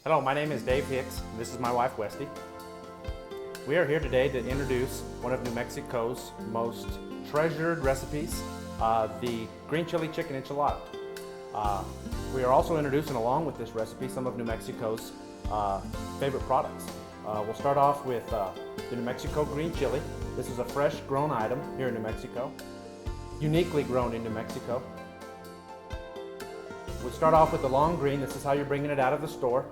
Hello, my name is Dave Hicks. This is my wife, Westy. We are here today to introduce one of New Mexico's most treasured recipes, the green chili chicken enchilada. We are also introducing along with this recipe some of New Mexico's favorite products. We'll start off with the New Mexico green chili. This is a fresh grown item here in New Mexico, uniquely grown in New Mexico. We start off with the long green. This is how you're bringing it out of the store.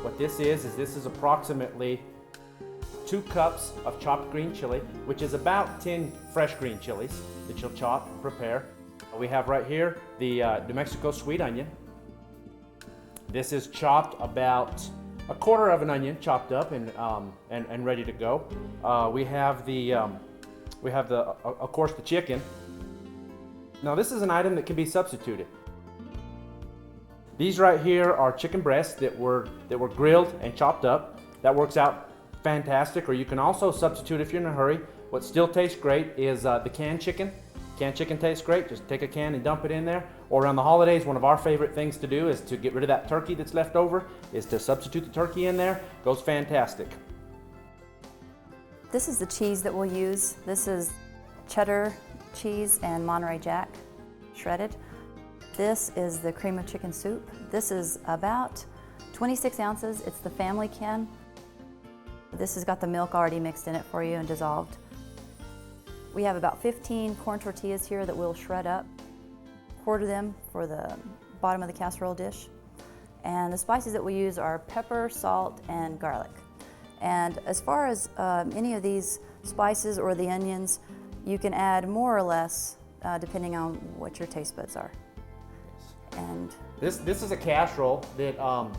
What this is approximately 2 cups of chopped green chili, which is about 10 fresh green chilies that you'll chop and prepare. We have right here the New Mexico sweet onion. This is chopped about 1/4 of an onion, chopped up and ready to go. We have of course the chicken. Now this is an item that can be substituted. These right here are chicken breasts that were grilled and chopped up. That works out fantastic. Or you can also substitute if you're in a hurry. What still tastes great is the canned chicken. Canned chicken tastes great. Just take a can and dump it in there. Or around the holidays, one of our favorite things to do is to get rid of that turkey that's left over, is to substitute the turkey in there. Goes fantastic. This is the cheese that we'll use. This is cheddar cheese and Monterey Jack shredded. This is the cream of chicken soup. This is about 26 ounces. It's the family can. This has got the milk already mixed in it for you and dissolved. We have about 15 corn tortillas here that we'll shred up, quarter them for the bottom of the casserole dish. And the spices that we use are pepper, salt, and garlic. And as far as any of these spices or the onions, you can add more or less depending on what your taste buds are. And this is a casserole that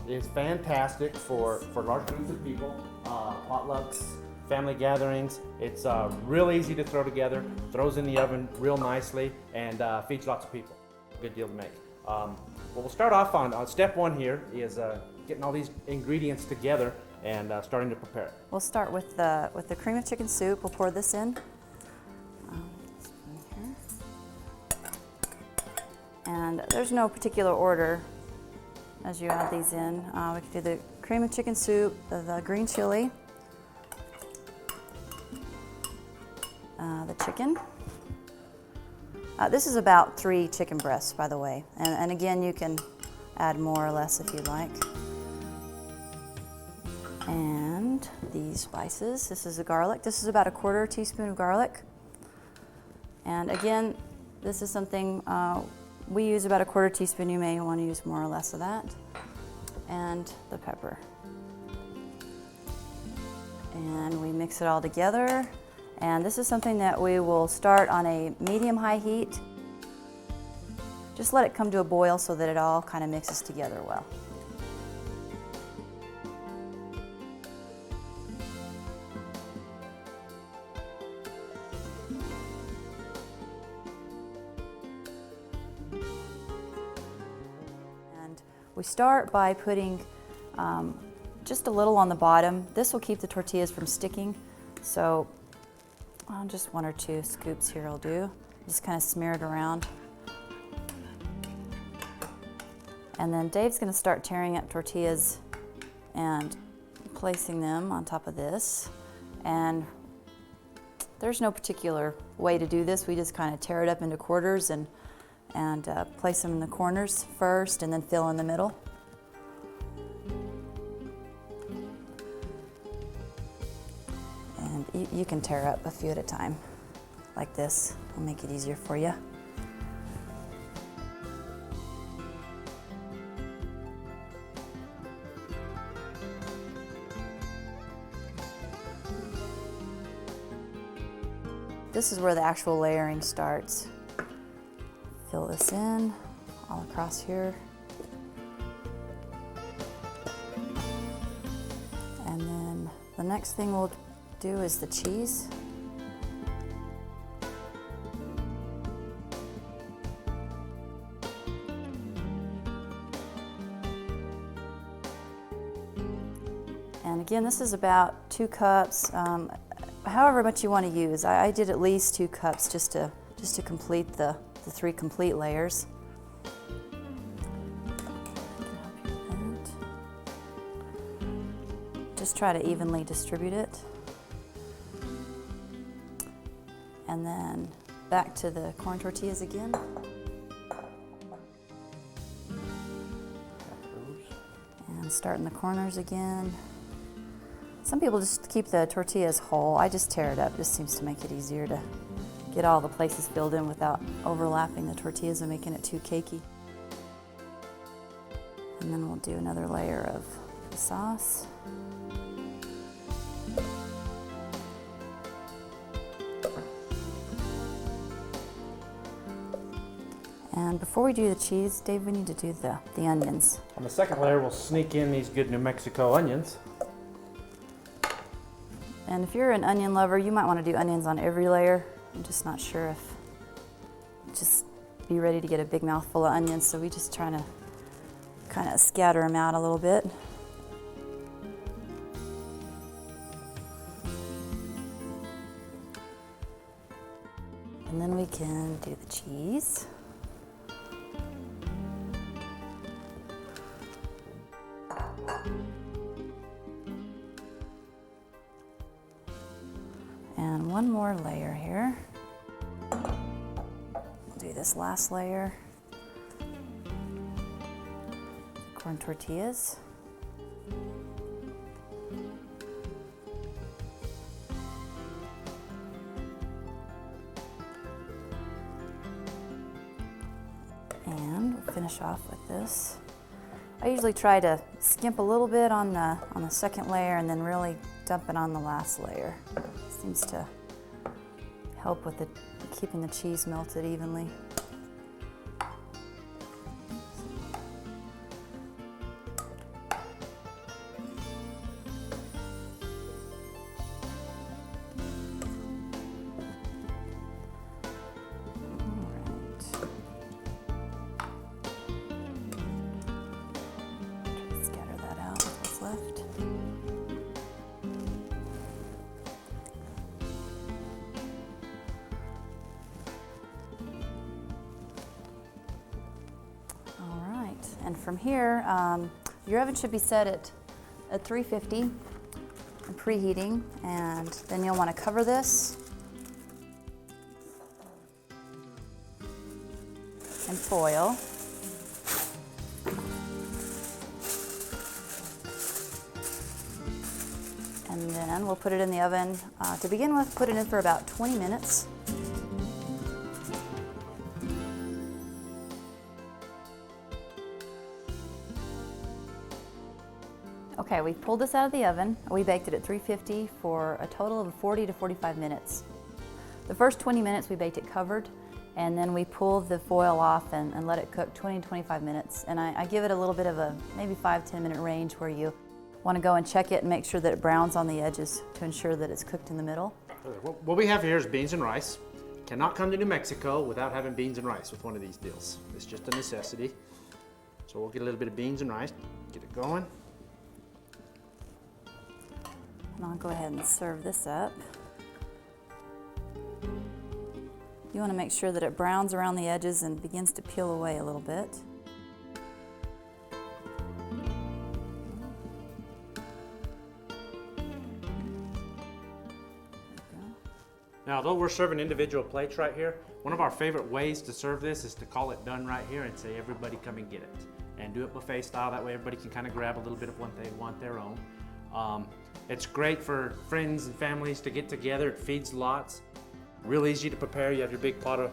is fantastic for large groups of people, potlucks, family gatherings. It's real easy to throw together, throws in the oven real nicely, and feeds lots of people. Good deal to make. Well, we'll start off on step 1 here is getting all these ingredients together and starting to prepare it. we'll start with the cream of chicken soup. We'll pour this in. And there's no particular order as you add these in. We can do the cream of chicken soup, the green chili, the chicken. This is about 3 chicken breasts, by the way. And again, you can add more or less if you'd like. And these spices, this is the garlic. This is about 1/4 teaspoon of garlic. And again, this is something we use about 1/4 teaspoon. You may want to use more or less of that. And the pepper. And we mix it all together. And this is something that we will start on a medium-high heat. Just let it come to a boil so that it all kind of mixes together well. We start by putting just a little on the bottom. This will keep the tortillas from sticking. So just 1 or 2 scoops here will do. Just kind of smear it around. And then Dave's going to start tearing up tortillas and placing them on top of this. And there's no particular way to do this. We just kind of tear it up into quarters and place them in the corners first and then fill in the middle. And you can tear up a few at a time like this. It'll make it easier for you. This is where the actual layering starts. Fill this in all across here. And then the next thing we'll do is the cheese. And again, this is about 2 cups, however much you want to use. I did at least 2 cups just to complete the 3 complete layers. just try to evenly distribute it. And then back to the corn tortillas again. And start in the corners again. Some people just keep the tortillas whole. I just tear it up. It just seems to make it easier to get all the places filled in without overlapping the tortillas and making it too cakey. And then we'll do another layer of the sauce. And before we do the cheese, Dave, we need to do the onions. On the second layer, we'll sneak in these good New Mexico onions. And if you're an onion lover, you might want to do onions on every layer. I'm just not sure if, just be ready to get a big mouthful of onions, so we just trying to kind of scatter them out a little bit. And then we can do the cheese. And one more layer here. We'll do this last layer. Corn tortillas. And we'll finish off with this. I usually try to skimp a little bit on the second layer and then really dump it on the last layer. Seems to help with keeping the cheese melted evenly. Scatter that out with what's left. And from here, your oven should be set at 350 and preheating, and then you'll want to cover this and foil. And then we'll put it in the oven. To begin with, put it in for about 20 minutes. Okay, we pulled this out of the oven. We baked it at 350 for a total of 40 to 45 minutes. The first 20 minutes we baked it covered, and then we pulled the foil off and let it cook 20 to 25 minutes. And I give it a little bit of a maybe 5-10 minute range where you want to go and check it and make sure that it browns on the edges to ensure that it's cooked in the middle. What we have here is beans and rice. Cannot come to New Mexico without having beans and rice with one of these deals. It's just a necessity. So we'll get a little bit of beans and rice, get it going. And I'll go ahead and serve this up. You want to make sure that it browns around the edges and begins to peel away a little bit. Now, though we're serving individual plates right here, one of our favorite ways to serve this is to call it done right here and say, everybody come and get it. And do it buffet style, that way everybody can kind of grab a little bit of what they want their own. It's great for friends and families to get together. It feeds lots. Real easy to prepare. You have your big pot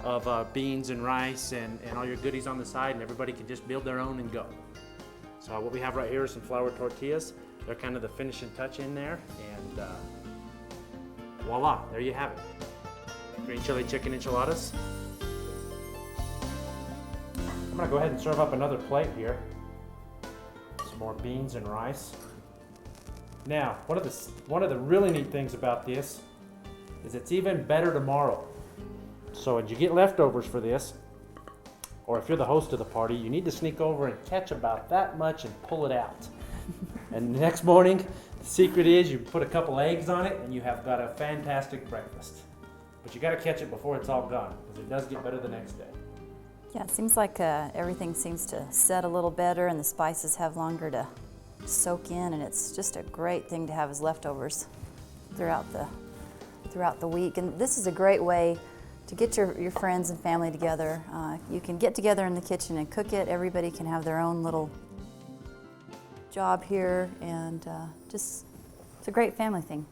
of beans and rice and all your goodies on the side, and everybody can just build their own and go. So what we have right here is some flour tortillas. They're kind of the finishing touch in there, and voila, there you have it. Green chili chicken enchiladas. I'm gonna go ahead and serve up another plate here. Some more beans and rice. Now, one of the really neat things about this is it's even better tomorrow. So when you get leftovers for this, or if you're the host of the party, you need to sneak over and catch about that much and pull it out. And the next morning, the secret is you put a couple eggs on it and you have got a fantastic breakfast. But you gotta catch it before it's all gone, because it does get better the next day. Yeah, it seems like everything seems to set a little better and the spices have longer to soak in, and it's just a great thing to have as leftovers throughout the week. And this is a great way to get your friends and family together. You can get together in the kitchen and cook it. Everybody can have their own little job here, and it's a great family thing.